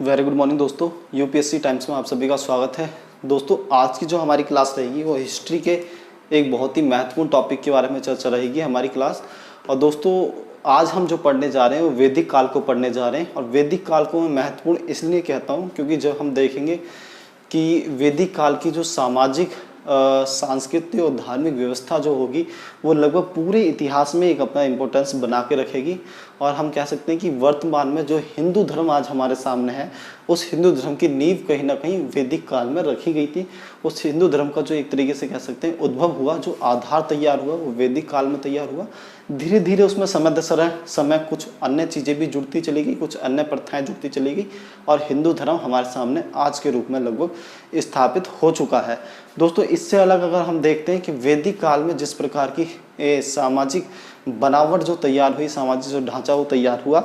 Very good morning दोस्तों, UPSC times में आप सभी का स्वागत है। दोस्तों आज की जो हमारी क्लास रहेगी वो हिस्ट्री के एक बहुत ही महत्वपूर्ण टॉपिक के बारे में चर्चा रहेगी हमारी क्लास। और दोस्तों आज हम जो पढ़ने जा रहे हैं वो वैदिक काल को पढ़ने जा रहे हैं। और वैदिक काल को मैं महत्वपूर्ण इसलिए कहता हूँ क्योंकि जब हम देखेंगे कि वैदिक काल की जो सामाजिक सांस्कृतिक और धार्मिक व्यवस्था जो होगी वो लगभग पूरे इतिहास में एक अपना इम्पोर्टेंस बना के रखेगी। और हम कह सकते हैं कि वर्तमान में जो हिंदू धर्म आज हमारे सामने है उस हिंदू धर्म की नींव कहीं ना कहीं वैदिक काल में रखी गई थी। उस हिंदू धर्म का जो एक तरीके से कह सकते हैं उद्भव हुआ, जो आधार तैयार हुआ वो वैदिक काल में तैयार हुआ। धीरे धीरे उसमें समय कुछ अन्य चीज़ें भी जुड़ती चली गई, कुछ अन्य प्रथाएं जुड़ती चली गई और हिंदू धर्म हमारे सामने आज के रूप में लगभग स्थापित हो चुका है। दोस्तों इससे अलग अगर हम देखते हैं कि वैदिक काल में जिस प्रकार की सामाजिक बनावट जो तैयार हुई, सामाजिक जो ढांचा वो तैयार हुआ,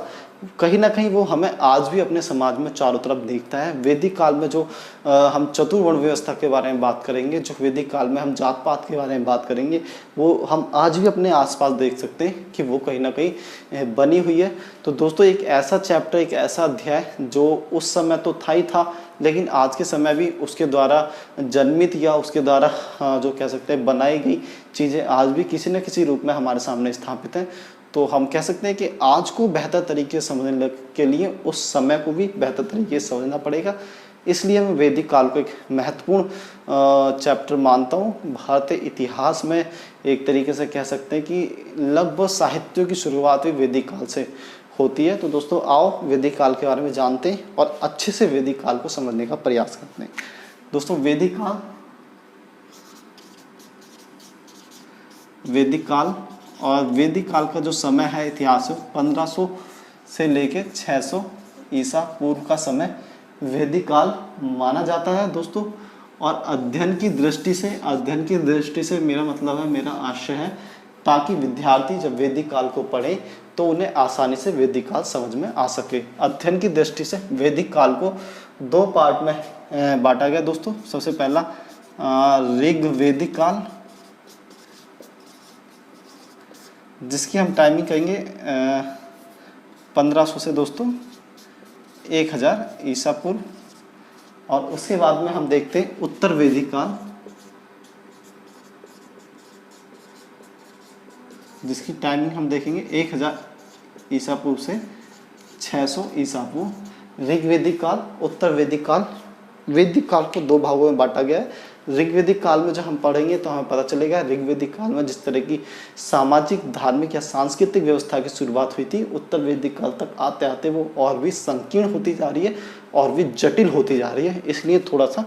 कहीं ना कहीं वो हमें आज भी अपने समाज में चारों तरफ दिखता है। वैदिक काल में जो हम चतुर्वर्ण व्यवस्था के बारे में बात करेंगे, जो वैदिक काल में हम जात पात के बारे में बात करेंगे, वो हम आज भी अपने आसपास देख सकते हैं कि वो कहीं ना कहीं बनी हुई है। तो दोस्तों एक ऐसा चैप्टर, एक ऐसा अध्याय जो उस समय तो था ही था, लेकिन आज के समय भी उसके द्वारा जन्मित या उसके द्वारा जो कह सकते हैं बनाई गई चीज़ें आज भी किसी न किसी रूप में हमारे सामने स्थापित हैं। तो हम कह सकते हैं कि आज को बेहतर तरीके से समझने के लिए उस समय को भी बेहतर तरीके से समझना पड़ेगा। इसलिए मैं वैदिक काल को एक महत्वपूर्ण चैप्टर मानता हूँ। भारतीय इतिहास में एक तरीके से कह सकते हैं कि लगभग साहित्य की शुरुआत भी वैदिक काल से होती है। तो दोस्तों आओ वैदिक काल के बारे में जानते हैं और अच्छे से वैदिक काल को समझने का प्रयास करते हैं। दोस्तों वैदिक काल और वैदिक काल का जो समय है इतिहास 1500 से लेकर 600 ईसा पूर्व का समय वैदिक काल माना जाता है दोस्तों। और अध्ययन की दृष्टि से मेरा मतलब है, मेरा आशय है ताकि विद्यार्थी जब वैदिक काल को पढ़े तो उन्हें आसानी से वैदिक काल समझ में आ सके। अध्ययन की दृष्टि से वैदिक काल को दो पार्ट में बांटा गया दोस्तों। सबसे पहला ऋग्वैदिक काल, जिसकी हम टाइमिंग कहेंगे 1500 से दोस्तों 1000 ईसा पूर्व। और उसके बाद में हम देखते हैं उत्तर वैदिक काल, जिसकी टाइमिंग हम देखेंगे 1000 ईसा पूर्व से 600 ईसा पूर्व। ऋग्वैदिक काल, उत्तर वैदिक काल। वैदिक काल को दो भागों में बांटा गया है। ऋग्वैदिक काल में जब हम पढ़ेंगे तो हमें पता चलेगा ऋग्वैदिक काल में जिस तरह की सामाजिक, धार्मिक या सांस्कृतिक व्यवस्था की शुरुआत हुई थी, उत्तर वैदिक काल तक आते आते वो और भी संकीर्ण होती जा रही है और भी जटिल होती जा रही है। इसलिए थोड़ा सा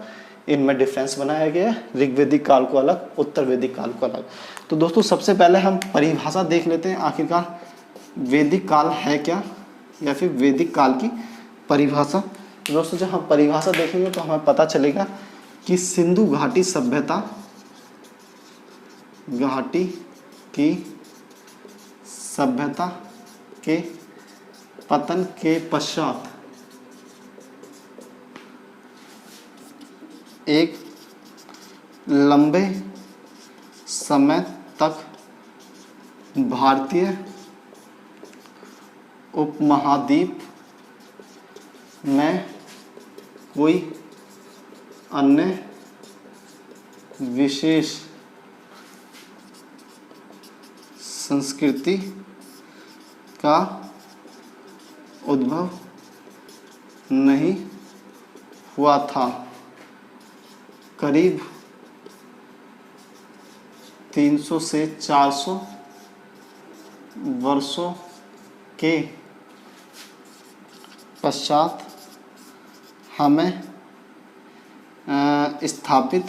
इनमें डिफरेंस बनाया गया है, ऋग्वैदिक काल को अलग, उत्तर वैदिक काल को अलग। तो दोस्तों सबसे पहले हम परिभाषा देख लेते हैं, आखिरकार वैदिक काल है क्या, या फिर वैदिक काल की परिभाषा। तो दोस्तों जब हम परिभाषा देखेंगे तो हमें पता चलेगा कि सिंधु घाटी सभ्यता, घाटी की सभ्यता के पतन के पश्चात एक लंबे समय तक भारतीय उपमहाद्वीप में कोई अन्य विशेष संस्कृति का उद्भव नहीं हुआ था। करीब 300 से 400 वर्षों के पश्चात हमें स्थापित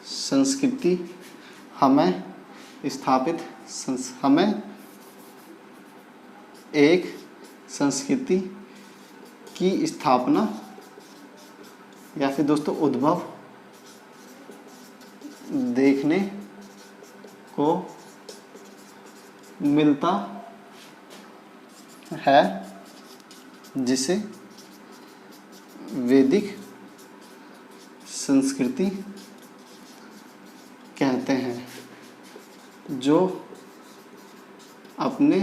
संस्कृति, हमें एक संस्कृति की स्थापना या फिर दोस्तों उद्भव देखने को मिलता है, जिसे वैदिक संस्कृति कहते हैं, जो अपने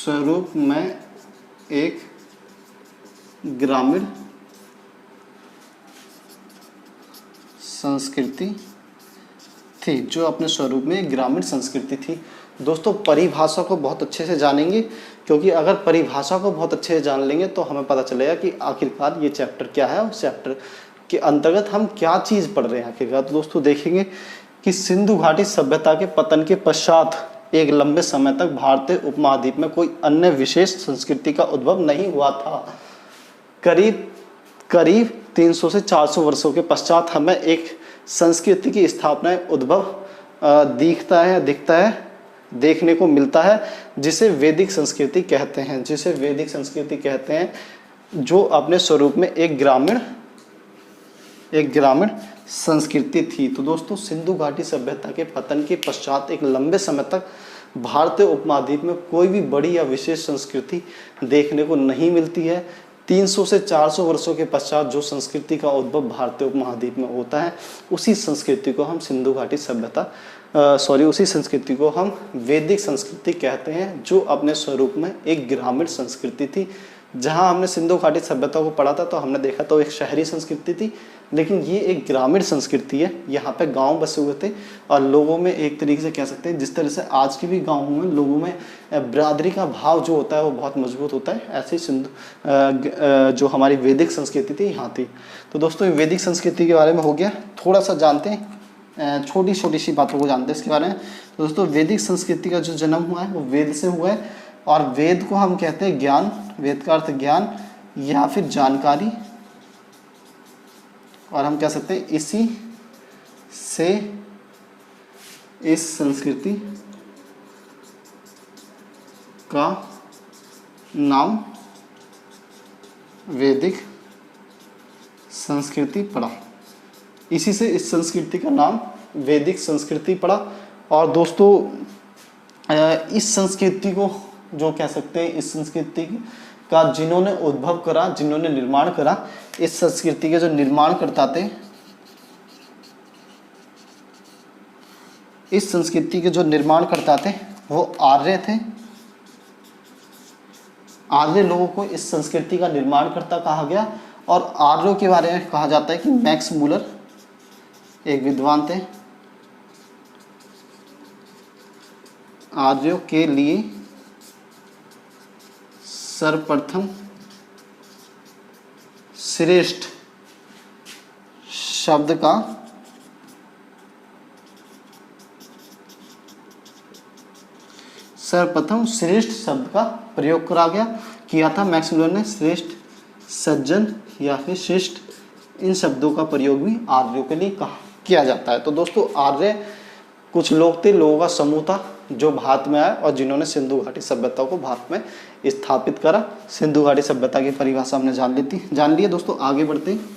स्वरूप में एक ग्रामीण संस्कृति थी, जो अपने स्वरूप में एक ग्रामीण संस्कृति थी। दोस्तों परिभाषा को बहुत अच्छे से जानेंगे, क्योंकि अगर परिभाषा को बहुत अच्छे से जान लेंगे तो हमें पता चलेगा कि आखिरकार ये चैप्टर क्या है और चैप्टर के अंतर्गत हम क्या चीज़ पढ़ रहे हैं आखिरकार। तो दोस्तों देखेंगे कि सिंधु घाटी सभ्यता के पतन के पश्चात एक लंबे समय तक भारतीय उपमहाद्वीप में कोई अन्य विशेष संस्कृति का उद्भव नहीं हुआ था। करीब 300 से 400 वर्षों के पश्चात हमें एक संस्कृति की स्थापना उद्भव देखने को मिलता है, जिसे वैदिक संस्कृति कहते हैं, जो अपने स्वरूप में एक ग्रामीण संस्कृति थी। तो दोस्तों सिंधु घाटी सभ्यता के पतन के पश्चात एक लंबे समय तक भारतीय उपमहाद्वीप में कोई भी बड़ी या विशेष संस्कृति देखने को नहीं मिलती है। 300 से 400 वर्षों के पश्चात जो संस्कृति का उद्भव भारतीय उपमहाद्वीप में होता है, उसी संस्कृति को हम वैदिक संस्कृति कहते हैं, जो अपने स्वरूप में एक ग्रामीण संस्कृति थी। जहां हमने सिंधु घाटी सभ्यता को पढ़ा था तो हमने देखा तो एक शहरी संस्कृति थी, लेकिन ये एक ग्रामीण संस्कृति है। यहाँ पे गांव बसे हुए थे और लोगों में एक तरीके से कह सकते हैं, जिस तरह से आज के भी गाँवों में लोगों में बिरादरी का भाव जो होता है वो बहुत मजबूत होता है, ऐसे ही जो हमारी वैदिक संस्कृति थी यहाँ थी। तो दोस्तों वैदिक संस्कृति के बारे में हो गया, थोड़ा सा जानते हैं, छोटी छोटी सी बातों को जानते हैं इसके बारे में। तो दोस्तों वैदिक संस्कृति का जो जन्म हुआ है वो वेद से हुआ है, और वेद को हम कहते हैं ज्ञान, वेद का अर्थ ज्ञान या फिर जानकारी, और हम कह सकते हैं इसी से इस संस्कृति का नाम वैदिक संस्कृति पड़ा। इसी से इस संस्कृति का नाम वैदिक संस्कृति पड़ा। और दोस्तों इस संस्कृति को जो कह सकते हैं, इस संस्कृति का जिन्होंने उद्भव करा, जिन्होंने निर्माण करा, इस संस्कृति के जो निर्माण करता थे, इस संस्कृति के जो निर्माण करता थे वो आर्य थे। आर्य लोगों को इस संस्कृति का निर्माण करता कहा गया, और आर्यों के बारे में कहा जाता है कि मैक्स मूलर एक विद्वान थे। आर्यों के लिए सर्वप्रथम श्रेष्ठ शब्द का प्रयोग किया था मैक्स मूलर ने। श्रेष्ठ, सज्जन या फिर शिष्ट, इन शब्दों का प्रयोग भी आर्यों के लिए किया जाता है। तो दोस्तों आर्य कुछ लोग थे, लोगों का समूह था जो भारत में आए और जिन्होंने सिंधु घाटी सभ्यता को भारत में स्थापित करा। सिंधु घाटी सभ्यता की परिभाषा हमने जान ली। दोस्तों आगे बढ़ते हैं।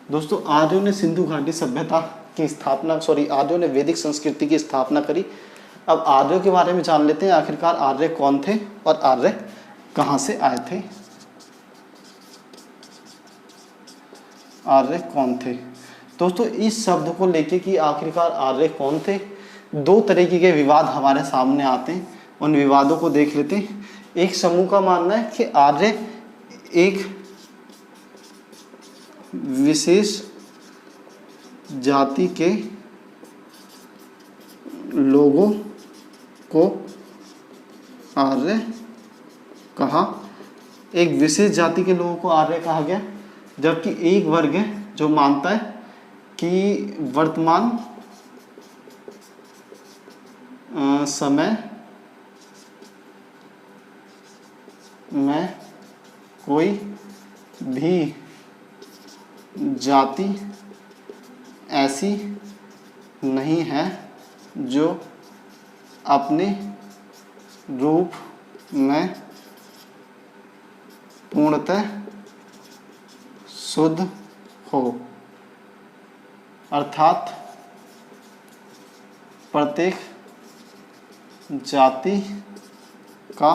दोस्तों आर्यों ने सिंधु घाटी सभ्यता की स्थापना आर्यों ने वैदिक संस्कृति की स्थापना करी। अब आर्यों के बारे में जान लेते हैं, आखिरकार आर्य कौन थे और आर्य कहाँ से आए थे। आर्य कौन थे दोस्तों, इस शब्द को लेके कि आखिरकार आर्य कौन थे, दो तरीके के विवाद हमारे सामने आते हैं। उन विवादों को देख लेते हैं। एक समूह का मानना है कि आर्य एक विशेष जाति के लोगों को आर्य कहा, एक विशेष जाति के लोगों को आर्य कहा गया। जबकि एक वर्ग है जो मानता है कि वर्तमान समय में कोई भी जाति ऐसी नहीं है जो अपने रूप में पूर्णतः शुद्ध हो, अर्थात प्रत्येक जाति का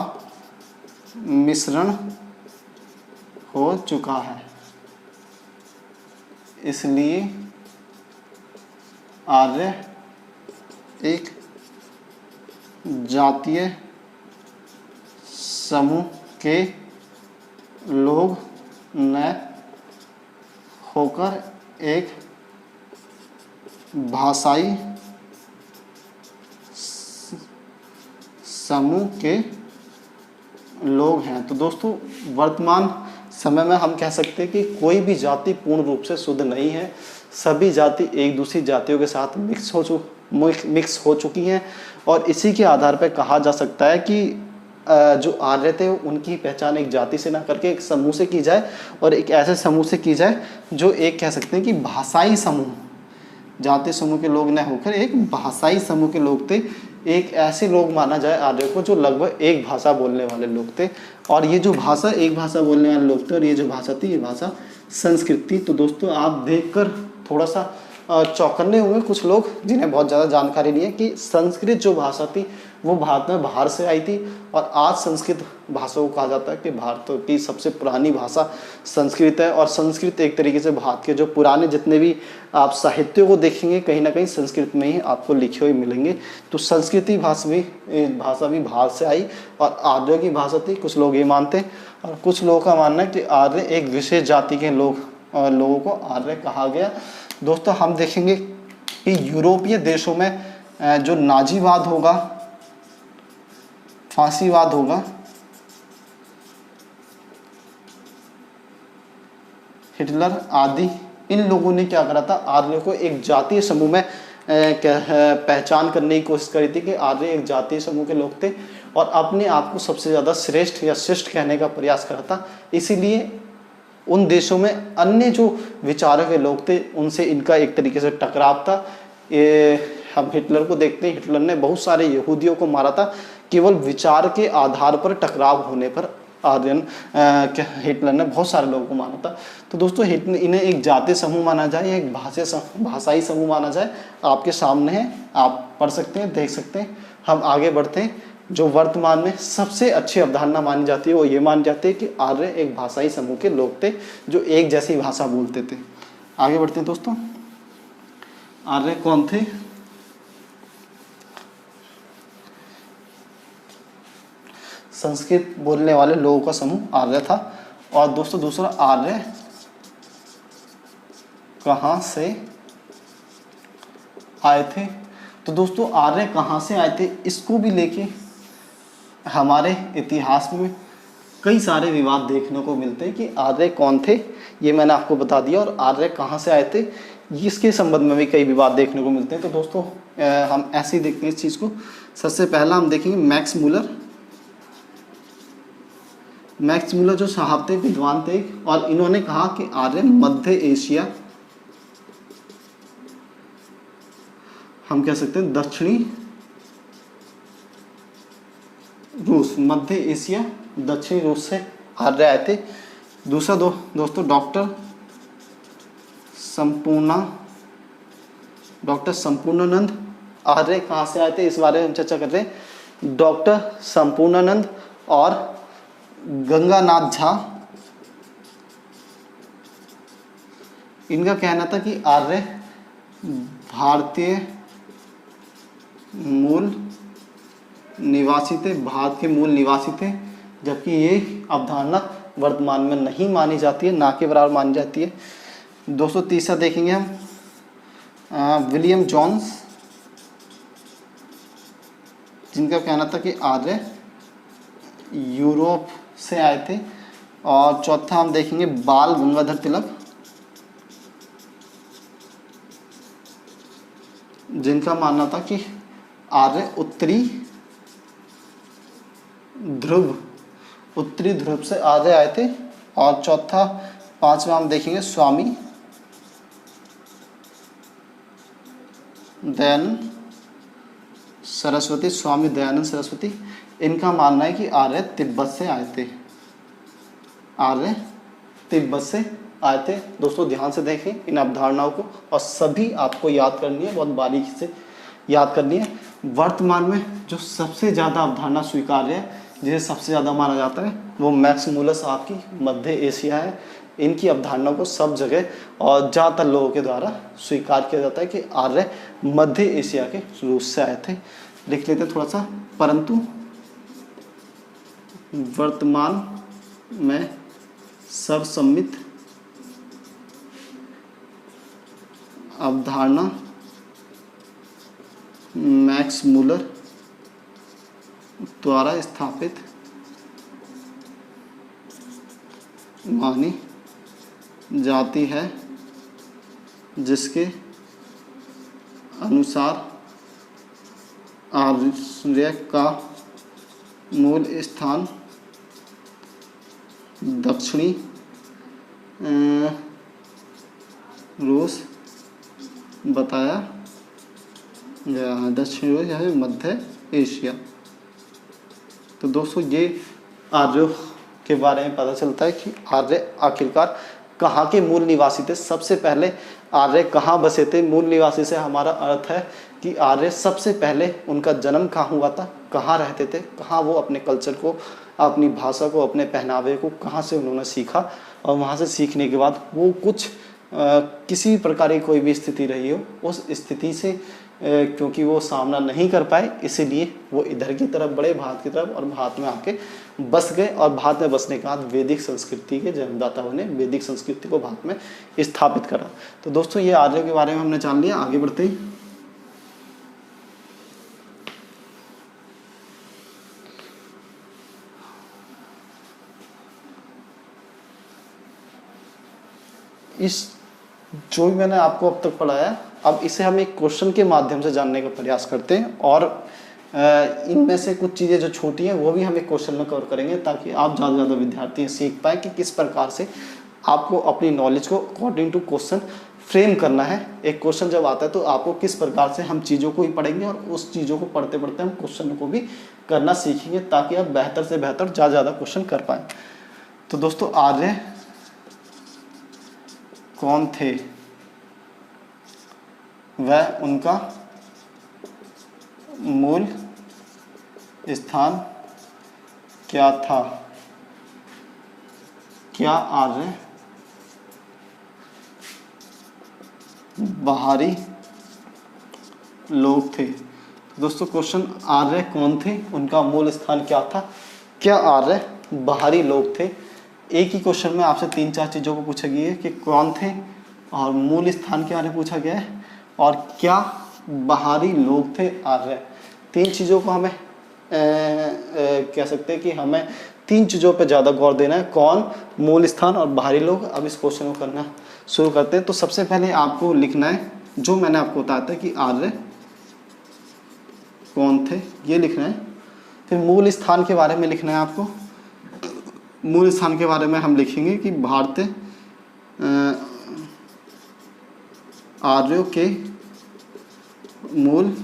मिश्रण हो चुका है। इसलिए आर्य एक जातीय समूह के लोग न होकर एक भाषाई समूह के लोग हैं। तो दोस्तों हो समय में हम कह सकते हैं कि कोई भी जाति पूर्ण रूप से शुद्ध नहीं है। सभी जाति एक दूसरी जातियों के साथ मिक्स हो चुकी हैं और इसी के आधार पर कहा जा सकता है कि जो आर्य थे उनकी पहचान एक जाति से ना करके एक समूह से की जाए और एक ऐसे समूह से की जाए जो एक कह सकते हैं कि भाषाई समूह, जाति समूह के लोग न होकर एक भाषाई समूह के लोग थे। एक ऐसे लोग माना जाए आर्य को जो लगभग एक भाषा बोलने वाले लोग थे और ये जो भाषा एक भाषा बोलने वाले लोग थे और ये जो भाषा थी ये भाषा संस्कृत थी। तो दोस्तों आप देखकर थोड़ा सा चौकन्ने हुए कुछ लोग जिन्हें बहुत ज़्यादा जानकारी नहीं है कि संस्कृत जो भाषा थी वो भारत में बाहर से आई थी और आज संस्कृत भाषा को कहा जाता है कि भारत की सबसे पुरानी भाषा संस्कृत है। और संस्कृत एक तरीके से भारत के जो पुराने जितने भी आप साहित्यों को देखेंगे कहीं ना कहीं संस्कृत में ही आपको लिखे हुए मिलेंगे। तो संस्कृति भाषा भी भारत से आई और आर्यों की भाषा थी, कुछ लोग ये मानते हैं। और कुछ लोगों का मानना है कि आर्य एक विशेष जाति के लोगों को आर्य कहा गया। दोस्तों हम देखेंगे कि यूरोपीय देशों में जो नाजीवाद होगा, फांसीवाद होगा, हिटलर आदि, इन लोगों ने क्या करा था, आर्य को एक जातीय समूह में पहचान करने की कोशिश करी थी कि आर्य एक जातीय समूह के लोग थे और अपने आप को सबसे ज़्यादा श्रेष्ठ या शिष्ट कहने का प्रयास करा था। इसीलिए उन देशों में अन्य जो विचारों के लोग थे उनसे इनका एक तरीके से टकराव था। हम हिटलर को देखते हैं, हिटलर ने बहुत सारे यहूदियों को मारा था केवल विचार के आधार पर टकराव होने पर। हिटलर ने बहुत सारे लोगों को मारा था। तो दोस्तों इन्हें एक जातीय समूह माना जाए या एक भाषाई समूह माना जाए, आपके सामने है, आप पढ़ सकते हैं, देख सकते हैं। हम आगे बढ़ते हैं। जो वर्तमान में सबसे अच्छी अवधारणा मानी जाती है वो ये मानी जाती है कि आर्य एक भाषाई समूह के लोग थे जो एक जैसी भाषा बोलते थे। आगे बढ़ते हैं दोस्तों। आर्य कौन थे? संस्कृत बोलने वाले लोगों का समूह आर्य था। और दोस्तों दूसरा, आर्य कहाँ से आए थे? तो दोस्तों आर्य कहाँ से आए थे इसको भी लेके हमारे इतिहास में कई सारे विवाद देखने को मिलते हैं कि आर्य कौन थे, ये मैंने आपको बता दिया, और आर्य कहाँ से आए थे इसके संबंध में भी कई विवाद देखने को मिलते हैं। तो दोस्तों हम ऐसे ही देखते हैं इस चीज़ को। सबसे पहला हम देखेंगे मैक्स मूलर जो साहब थे, विद्वान थे, और इन्होंने कहा कि आर्य मध्य एशिया, हम कह सकते हैं दक्षिणी रूस, मध्य एशिया दक्षिणी रूस से आर्य आए थे। दूसरा दोस्तों डॉक्टर संपूर्णानंद आर्य कहाँ से आए थे इस बारे में हम चर्चा कर रहे हैं। डॉक्टर संपूर्णानंद और गंगानाथ झा, इनका कहना था कि आर्य भारतीय मूल निवासी थे, भारत के मूल निवासी थे, जबकि ये अवधारणा वर्तमान में नहीं मानी जाती है, ना के बराबर मानी जाती है। दोस्तों तीसरा देखेंगे हम विलियम जोन्स, जिनका कहना था कि आर्य यूरोप से आए थे। और चौथा हम देखेंगे बाल गंगाधर तिलक, जिनका मानना था कि आर्य उत्तरी ध्रुव से आर्य आए थे। और पांचवा हम देखेंगे स्वामी दयानंद सरस्वती, इनका मानना है कि आर्य तिब्बत से आए थे। दोस्तों ध्यान से देखें इन अवधारणाओं को, और सभी आपको याद करनी है, बहुत बारीकी से याद करनी है। वर्तमान में जो सबसे ज़्यादा अवधारणा स्वीकार्य है, जिसे सबसे ज़्यादा माना जाता है, वो मैक्स मूलर साहब की मध्य एशिया है। इनकी अवधारणा को सब जगह और ज़्यादातर लोगों के द्वारा स्वीकार किया जाता है कि आर्य मध्य एशिया के रूस से आए थे। लिख लेते हैं थोड़ा सा। परंतु वर्तमान में सर्वसम्मत अवधारणा मैक्स मूलर द्वारा स्थापित मानी जाती है, जिसके अनुसार आर्य का मूल स्थान दक्षिणी रूस बताया गया है। दक्षिणी रूस या मध्य एशिया। तो दोस्तों ये आर्यों के बारे में पता चलता है कि आर्य आखिरकार कहाँ के मूल निवासी थे। सबसे पहले आर्य कहाँ बसे थे। मूल निवासी से हमारा अर्थ है कि आर्य सबसे पहले उनका जन्म कहाँ हुआ था, कहाँ रहते थे, कहाँ वो अपने कल्चर को, अपनी भाषा को, अपने पहनावे को कहाँ से उन्होंने सीखा, और वहाँ से सीखने के बाद वो कुछ किसी प्रकार की कोई भी स्थिति रही हो, उस स्थिति से क्योंकि वो सामना नहीं कर पाए, इसीलिए वो इधर की तरफ बढ़े, भारत की तरफ, और भारत में आके बस गए। और भारत में बसने के बाद वैदिक संस्कृति के जन्मदाताओं ने वैदिक संस्कृति को भारत में स्थापित करा। तो दोस्तों ये आर्यों के बारे में हमने जान लिया। आगे बढ़ते हैं। इस जो भी मैंने आपको अब तक पढ़ाया, अब इसे हम एक क्वेश्चन के माध्यम से जानने का प्रयास करते हैं, और इनमें से कुछ चीज़ें जो छोटी हैं वो भी हम एक क्वेश्चन में कवर करेंगे, ताकि आप ज़्यादा से ज़्यादा विद्यार्थी सीख पाएँ कि किस प्रकार से आपको अपनी नॉलेज को अकॉर्डिंग टू क्वेश्चन फ्रेम करना है। एक क्वेश्चन जब आता है तो आपको किस प्रकार से हम चीज़ों को ही पढ़ेंगे, और उस चीज़ों को पढ़ते पढ़ते हम क्वेश्चन को भी करना सीखेंगे, ताकि आप बेहतर से बेहतर ज़्यादा क्वेश्चन कर पाएँ। तो दोस्तों आर्य कौन थे, वह उनका मूल स्थान क्या था, क्या आर्य बाहरी लोग थे। दोस्तों क्वेश्चन आर्य कौन थे, उनका मूल स्थान क्या था, क्या आर्य बाहरी लोग थे। एक ही क्वेश्चन में आपसे 3-4 चीज़ों को पूछा गया है कि कौन थे, और मूल स्थान के बारे में पूछा गया है, और क्या बाहरी लोग थे आर्य। 3 चीज़ों को हमें कह सकते हैं कि हमें 3 चीज़ों पर ज़्यादा गौर देना है, कौन, मूल स्थान और बाहरी लोग। अब इस क्वेश्चन को करना शुरू करते हैं। तो सबसे पहले आपको लिखना है, जो मैंने आपको बताया था कि आर्य कौन थे, ये लिखना है। फिर मूल स्थान के बारे में लिखना है आपको। मूल स्थान के बारे में हम लिखेंगे कि भारतीय आर्यों के मूल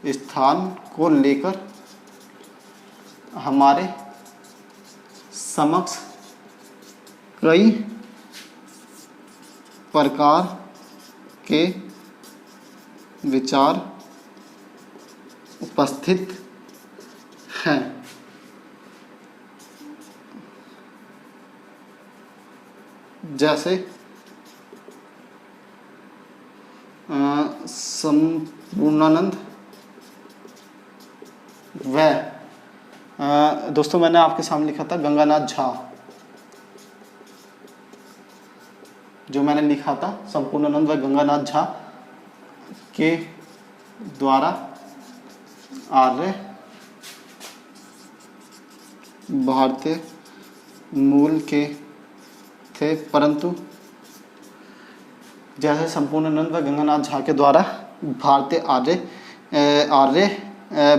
स्थान को लेकर हमारे समक्ष कई प्रकार के विचार उपस्थित हैं। जैसे संपूर्णानंद व दोस्तों मैंने आपके सामने लिखा था गंगानाथ झा, जो मैंने लिखा था संपूर्णानंद व गंगानाथ झा के द्वारा आर्य भारतीय मूल के थे, परंतु जैसे संपूर्णानंद व गंगानाथ झा के द्वारा भारतीय आर्य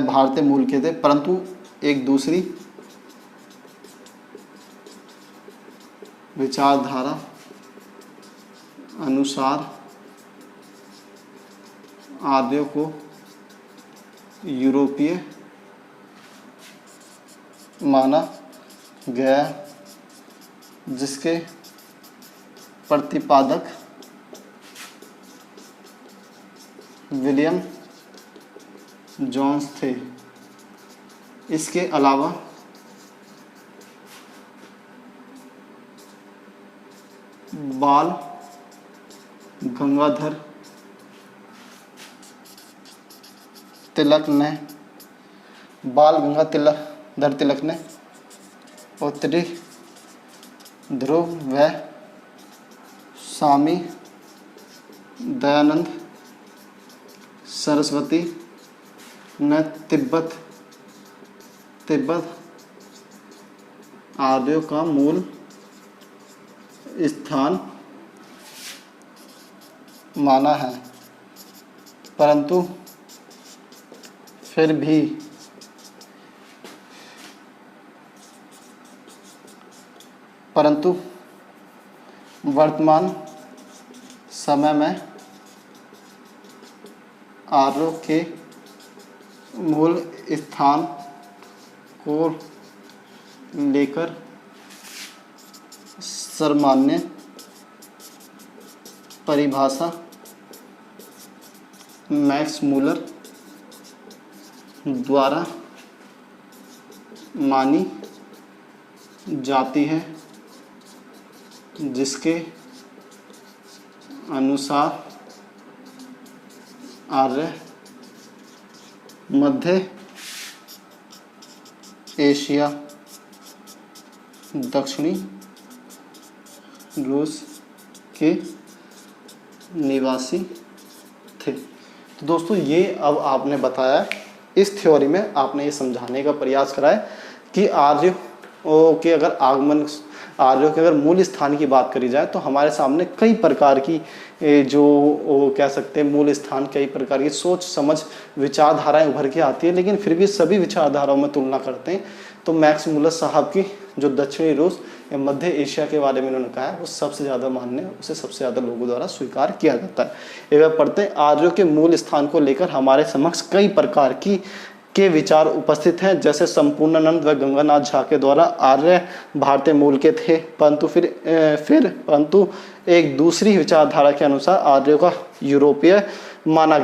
भारतीय मूल के थे, परंतु एक दूसरी विचारधारा अनुसार आर्यों को यूरोपीय माना गया, जिसके प्रतिपादक विलियम जोन्स थे। इसके अलावा बाल गंगाधर तिलक ने, बाल गंगाधर तिलक ने उत्तरी ध्रुव व स्वामी दयानंद सरस्वती ने तिब्बत आर्यों का मूल स्थान माना है, परंतु फिर भी वर्तमान समय में आर्यों के मूल स्थान को लेकर सर्वमान्य परिभाषा मैक्स मूलर द्वारा मानी जाती है, जिसके अनुसार आर्य मध्य एशिया, दक्षिणी रूस के निवासी थे। तो दोस्तों ये अब आपने बताया, इस थ्योरी में आपने ये समझाने का प्रयास करा है कि आर्यों के अगर मूल स्थान की बात करी जाए तो हमारे सामने कई प्रकार की जो कह सकते हैं मूल स्थान, कई प्रकार की सोच समझ विचारधाराएं उभर के आती है, लेकिन फिर भी सभी विचारधाराओं में तुलना करते हैं तो मैक्स मूलर साहब की जो दक्षिणी रूस या मध्य एशिया के बारे में उन्होंने कहा है वो सबसे ज़्यादा मान्य, उसे सबसे ज़्यादा लोगों द्वारा स्वीकार किया जाता है। एक बार पढ़ते हैं, आर्यों के मूल स्थान को लेकर हमारे समक्ष कई प्रकार के विचार उपस्थित हैं, जैसे संपूर्णानंद व गंगानाथ झा के द्वारा आर्य भारतीय मूल के थे, परंतु एक दूसरी विचारधारा के अनुसार आर्यों को यूरोपीय माना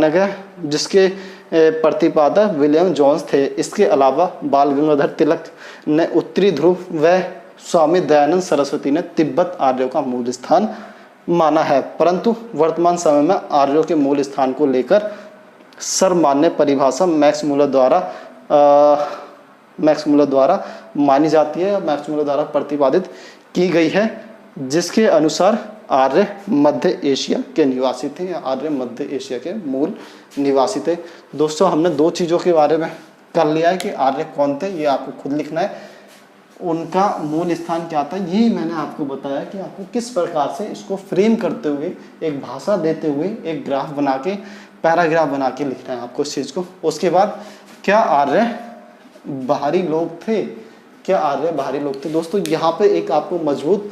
गया, जिसके प्रतिपादक विलियम जोन्स थे। इसके अलावा बाल गंगाधर तिलक ने उत्तरी ध्रुव व स्वामी दयानंद सरस्वती ने तिब्बत आर्यों का मूल स्थान माना है, परंतु वर्तमान समय में आर्यों के मूल स्थान को लेकर सर्वमान्य परिभाषा मैक्स मूलर द्वारा मानी जाती है, मैक्स मूलर द्वारा प्रतिपादित की गई है, जिसके अनुसार आर्य मध्य एशिया के निवासी थे या आर्य मध्य एशिया के मूल निवासी थे। दोस्तों हमने दो चीज़ों के बारे में कर लिया है कि आर्य कौन थे, ये आपको खुद लिखना है, उनका मूल स्थान क्या था, यही मैंने आपको बताया कि आपको किस प्रकार से इसको फ्रेम करते हुए, एक भाषा देते हुए, एक ग्राफ बना के, पैराग्राफ बना के लिखना है आपको इस चीज़ को। उसके बाद क्या आर्य बाहरी लोग थे, दोस्तों यहाँ पे एक आपको मजबूत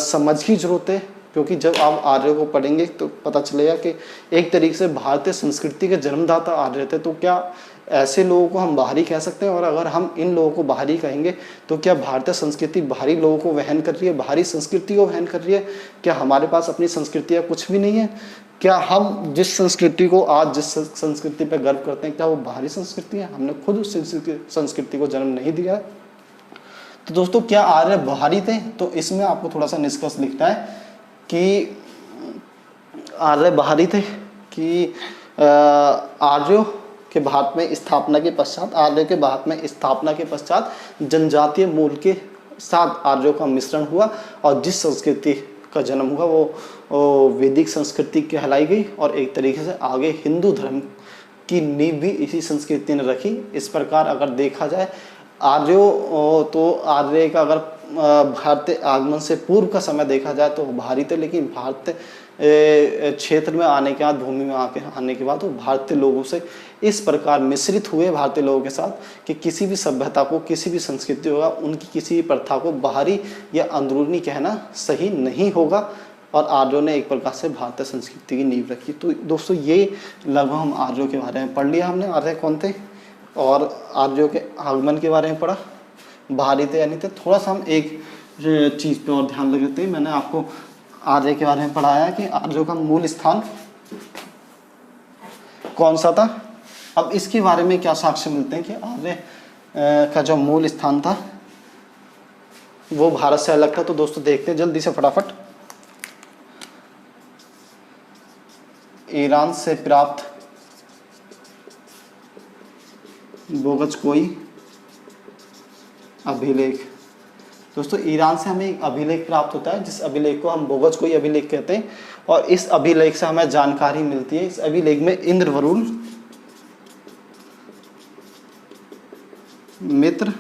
समझ की जरूरत है, क्योंकि जब आप आर्य को पढ़ेंगे तो पता चलेगा कि एक तरीके से भारतीय संस्कृति के जन्मदाता आर्य थे। तो क्या ऐसे लोगों को हम बाहरी कह सकते हैं, और अगर हम इन लोगों को बाहरी कहेंगे तो क्या भारतीय संस्कृति बाहरी लोगों को वहन कर रही है, बाहरी संस्कृति को वहन कर रही है? क्या हमारे पास अपनी संस्कृति या कुछ भी नहीं है? क्या हम जिस संस्कृति पे गर्व करते हैं, क्या वो बाहरी संस्कृति है? हमने खुद उस संस्कृति को जन्म नहीं दिया है। तो दोस्तों क्या आर्य बाहरी थे? तो इसमें आपको थोड़ा सा निष्कर्ष लिखना है कि आर्य बाहरी थे कि आर्यों के भारत में स्थापना के पश्चात जनजातीय मूल के साथ आर्यों का मिश्रण हुआ, और जिस संस्कृति का जन्म हुआ वो वैदिक संस्कृति कहलाई गई, और एक तरीके से आगे हिंदू धर्म की नींव भी इसी संस्कृति ने रखी। इस प्रकार अगर देखा जाए आर्य का अगर भारतीय आगमन से पूर्व का समय देखा जाए तो बाहरी थे, लेकिन भारतीय क्षेत्र में आने के बाद, भूमि में आने के बाद वो भारतीय लोगों से इस प्रकार मिश्रित हुए भारतीय लोगों के साथ कि किसी भी सभ्यता को, किसी भी संस्कृति होगा, उनकी किसी भी प्रथा को बाहरी या अंदरूनी कहना सही नहीं होगा, और आर्यों ने एक प्रकार से भारतीय संस्कृति की नींव रखी। तो दोस्तों ये लगभग हम आर्यों के बारे में पढ़ लिया हमने, आर्य कौन थे, और आर्यों के आगमन के बारे में पढ़ा, बाहरी थे या नहीं थे। थोड़ा सा हम एक चीज़ पे और ध्यान लगाते हैं, मैंने आपको आर्य के बारे में पढ़ाया कि आर्यों का मूल स्थान कौन सा था। अब इसके बारे में क्या साक्ष्य मिलते हैं कि आर्य का जो मूल स्थान था वो भारत से अलग था। तो दोस्तों देखते हैं जल्दी से फटाफट। ईरान से प्राप्त बोगस कोई अभिलेख। दोस्तों ईरान से हमें एक अभिलेख प्राप्त होता है, जिस अभिलेख को हम बोगस कोई अभिलेख कहते हैं, और इस अभिलेख से हमें जानकारी मिलती है। इस अभिलेख में इंद्र, वरुण, मित्र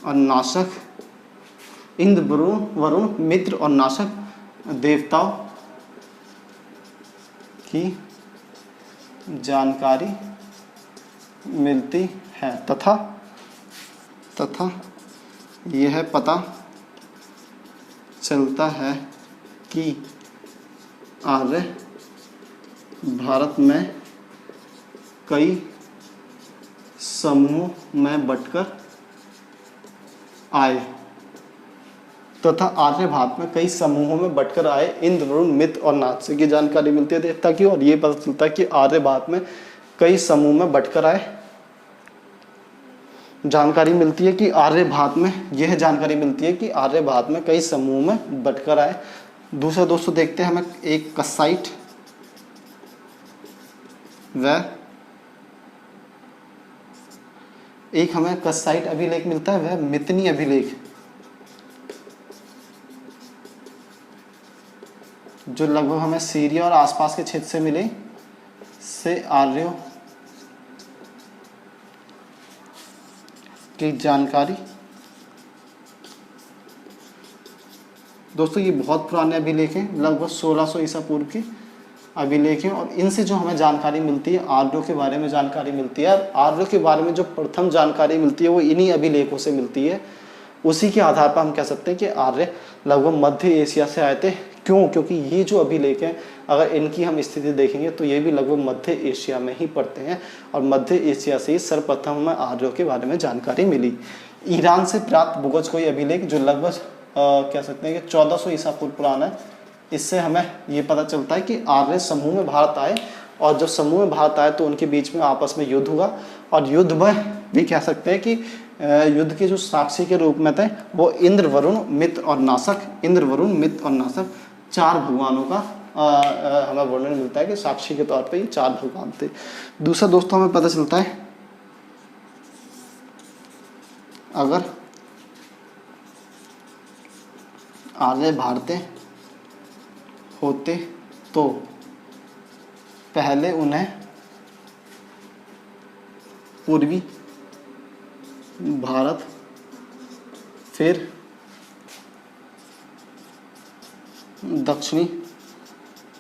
और नाशक, इंद्र, वरुण, मित्र और नाशक देवताओं की जानकारी मिलती है तथा यह पता चलता है कि आर्य भारत में कई समूहों में बंटकर आए तथा आर्य भारत में कई समूहों में बंटकर आए। इंद्र, वरुण, मित्र और नाशक की जानकारी मिलती है देवता की, और ये पता चलता है कि आर्य भारत में कई समूह में बंटकर आए। जानकारी मिलती है कि आर्य भारत में, यह जानकारी मिलती है कि आर्य भारत में कई समूह में बंटकर आए। दूसरा दोस्तों देखते हैं हमें एक कसाइट व एक हमें कसाइट अभिलेख मिलता है, वह मितनी अभिलेख, जो लगभग हमें सीरिया और आसपास के क्षेत्र से मिले, से आर्यों की जानकारी। दोस्तों ये बहुत पुराने अभिलेख हैं, लगभग 1600 ईसा पूर्व के अभिलेख हैं, और इनसे जो हमें जानकारी मिलती है, आर्यों के बारे में जानकारी मिलती है। आर्यों के बारे में जो प्रथम जानकारी मिलती है वो इन्हीं अभिलेखों से मिलती है। उसी के आधार पर हम कह सकते हैं कि आर्य लगभग मध्य एशिया से आए थे। क्यों? क्योंकि ये जो अभिलेख हैं, अगर इनकी हम स्थिति देखेंगे तो ये भी लगभग मध्य एशिया में ही पड़ते हैं, और मध्य एशिया से ही सर्वप्रथम हमें आर्यों के बारे में जानकारी मिली। ईरान से प्राप्त बोगस कोई अभिलेख, जो लगभग कह सकते हैं कि 1400 ईसा पूर्व पुराना है, इससे हमें ये पता चलता है कि आर्य समूह में भारत आए, और जब समूह में भारत आए तो उनके बीच में आपस में युद्ध हुआ, और युद्ध में भी कह सकते हैं कि युद्ध के जो साक्षी के रूप में थे वो इंद्र, वरुण, मित्र और नाशक, इंद्र, वरुण, मित्र और नाशक, 4 भगवानों का हमें वर्णन मिलता है कि साक्षी के तौर पे ये 4 भगवान थे। दूसरा दोस्तों हमें पता चलता है, अगर आर्य भारतीय होते तो पहले उन्हें पूर्वी भारत, फिर दक्षिणी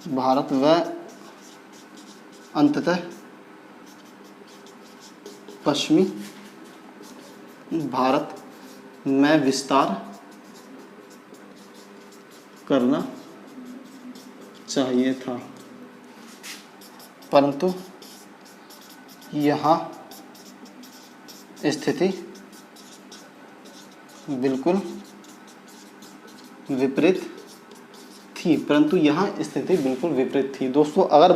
भारत व अंततः पश्चिमी भारत में विस्तार करना चाहिए था, परंतु यहाँ स्थिति बिल्कुल विपरीत थी। दोस्तों अगर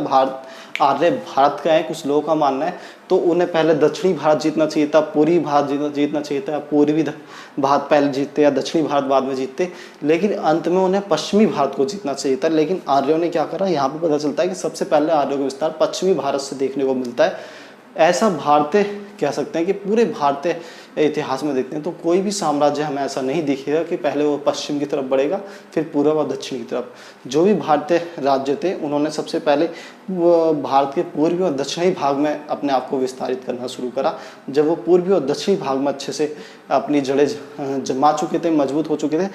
आर्य भारत का है, कुछ लोगों का मानना है, तो उन्हें पहले दक्षिणी भारत जीतना चाहिए था, पूर्वी भारत जीतना चाहिए था, पूर्वी भारत पहले जीतते या दक्षिणी भारत बाद में जीतते, लेकिन अंत में उन्हें पश्चिमी भारत को जीतना चाहिए था। लेकिन आर्यों ने क्या करा, यहाँ पे पता चलता है कि सबसे पहले आर्यों का विस्तार पश्चिमी भारत से देखने को मिलता है। ऐसा भारतीय कह सकते हैं कि पूरे भारतीय इतिहास में देखते हैं तो कोई भी साम्राज्य हमें ऐसा नहीं दिखेगा कि पहले वो पश्चिम की तरफ बढ़ेगा फिर पूर्व और दक्षिण की तरफ। जो भी भारतीय राज्य थे उन्होंने सबसे पहले वो भारत के पूर्वी और दक्षिणी भाग में अपने आप को विस्तारित करना शुरू करा। जब वो पूर्वी और दक्षिणी भाग में अच्छे से अपनी जड़ें जमा चुके थे, मजबूत हो चुके थे,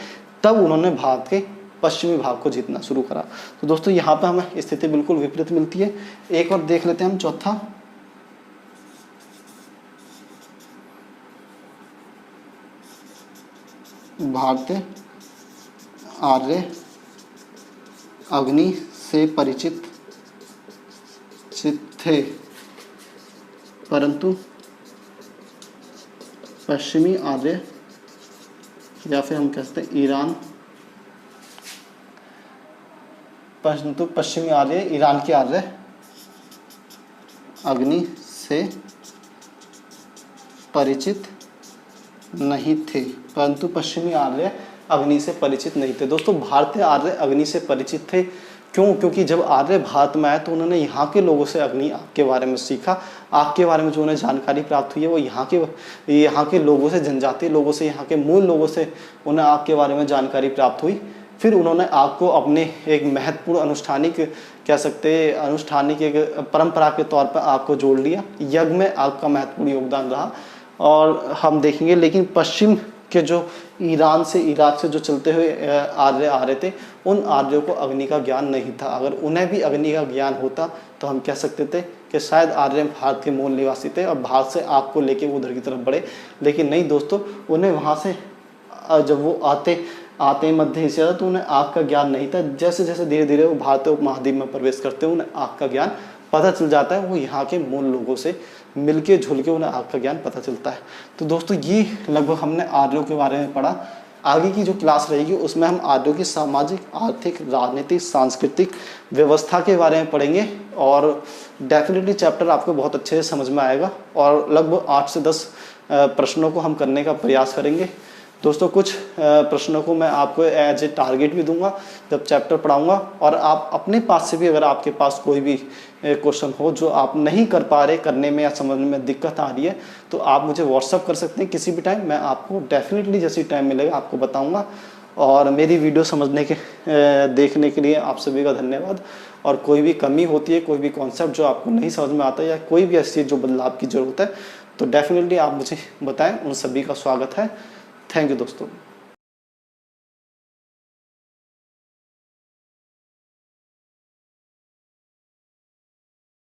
तब उन्होंने भारत के पश्चिमी भाग को जीतना शुरू करा। तो दोस्तों यहाँ पर हमें स्थिति बिल्कुल विपरीत मिलती है। एक और देख लेते हैं हम, चौथा, भारतीय आर्य अग्नि से परिचित थे, परंतु पश्चिमी आर्य या फिर हम कहते हैं ईरान, परंतु पश्चिमी आर्य ईरान के आर्य अग्नि से परिचित नहीं थे, परंतु पश्चिमी आर्य अग्नि से परिचित नहीं थे। दोस्तों भारतीय आर्य अग्नि से परिचित थे। क्यों? क्योंकि जब आर्य भारत में आए तो उन्होंने यहाँ के लोगों से अग्नि आग के बारे में सीखा। आग के बारे में जो उन्हें जानकारी प्राप्त हुई है वो यहाँ के लोगों से, जनजातीय लोगों से, यहाँ के मूल लोगों से उन्हें आग के बारे में जानकारी प्राप्त हुई। फिर उन्होंने आग को अपने एक महत्वपूर्ण अनुष्ठानिक, कह सकते हैं अनुष्ठानिक एक परंपरा के तौर पर आग को जोड़ लिया। यज्ञ में आग का महत्वपूर्ण योगदान रहा और हम देखेंगे। लेकिन पश्चिम के जो ईरान से, इराक से जो चलते हुए आर्य आ रहे थे, उन आर्यों को अग्नि का ज्ञान नहीं था। अगर उन्हें भी अग्नि का ज्ञान होता तो हम कह सकते थे कि शायद आर्य भारत के मूल निवासी थे और भारत से आग को लेके वो उधर की तरफ बढ़े। लेकिन नहीं दोस्तों, उन्हें वहाँ से जब वो आते मध्य एशिया तो उन्हें आग का ज्ञान नहीं था। जैसे जैसे धीरे धीरे वो भारतीय उपमहाद्वीप में प्रवेश करते हैं, उन्हें आग का ज्ञान पता चल जाता है। वो यहाँ के मूल लोगों से मिलके जुल के उन्हें आग का ज्ञान पता चलता है। तो दोस्तों ये लगभग हमने आर्यों के बारे में पढ़ा। आगे की जो क्लास रहेगी उसमें हम आर्यों की सामाजिक, आर्थिक, राजनीतिक, सांस्कृतिक व्यवस्था के बारे में पढ़ेंगे और डेफिनेटली चैप्टर आपको बहुत अच्छे से समझ में आएगा और लगभग 8 से 10 प्रश्नों को हम करने का प्रयास करेंगे। दोस्तों कुछ प्रश्नों को मैं आपको एज ए टारगेट भी दूंगा जब चैप्टर पढ़ाऊंगा, और आप अपने पास से भी अगर आपके पास कोई भी क्वेश्चन हो जो आप नहीं कर पा रहे करने में या समझने में दिक्कत आ रही है तो आप मुझे व्हाट्सअप कर सकते हैं किसी भी टाइम। मैं आपको डेफिनेटली जैसी टाइम मिलेगा आपको बताऊंगा। और मेरी वीडियो देखने के लिए आप सभी का धन्यवाद। और कोई भी कमी होती है, कोई भी कॉन्सेप्ट जो आपको नहीं समझ में आता है या कोई भी ऐसी जो बदलाव की ज़रूरत है तो डेफिनेटली आप मुझे बताएं। उन सभी का स्वागत है। थैंक यू दोस्तों।